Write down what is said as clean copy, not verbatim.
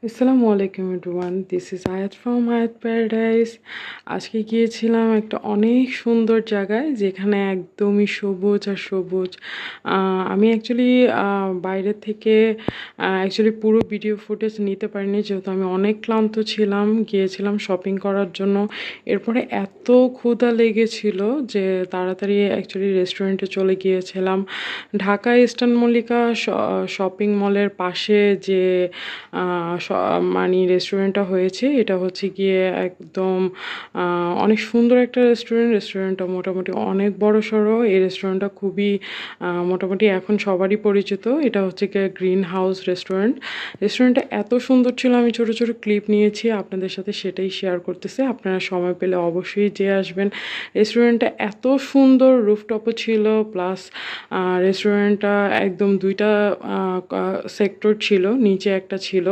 আসসালামু আলাইকুম everyone, this is আয়াত ফ্রম আয়াত প্যারাডাইস। আজকে গিয়েছিলাম একটা অনেক সুন্দর জায়গায় যেখানে একদমই সবুজ আর সবুজ। আমি অ্যাকচুয়ালি বাইরের থেকে পুরো ভিডিও ফুটেজ নিতে পারিনি, যেহেতু আমি অনেক ক্লান্ত ছিলাম। গিয়েছিলাম শপিং করার জন্য। এরপরে এত ক্ষুধা লেগেছিল যে তাড়াতাড়ি অ্যাকচুয়ালি রেস্টুরেন্টে চলে গিয়েছিলাম। ঢাকা ইস্টার্ন মল্লিকা শপিং মলের পাশে যে মানে রেস্টুরেন্টটা হয়েছে, এটা হচ্ছে গিয়ে একদম অনেক সুন্দর একটা রেস্টুরেন্টটা মোটামুটি অনেক বড় সড়ো। এই রেস্টুরেন্টটা খুবই মোটামুটি এখন সবারই পরিচিত। এটা হচ্ছে গিয়ে গ্রিন হাউস রেস্টুরেন্টটা এত সুন্দর ছিল, আমি ছোট ছোট ক্লিপ নিয়েছি আপনাদের সাথে, সেটাই শেয়ার করতেছে। আপনারা সময় পেলে অবশ্যই যেয়ে আসবেন। রেস্টুরেন্টটা এত সুন্দর, রুফটপও ছিল, প্লাস রেস্টুরেন্টটা একদম দুইটা সেক্টর ছিল, নিচে একটা ছিল।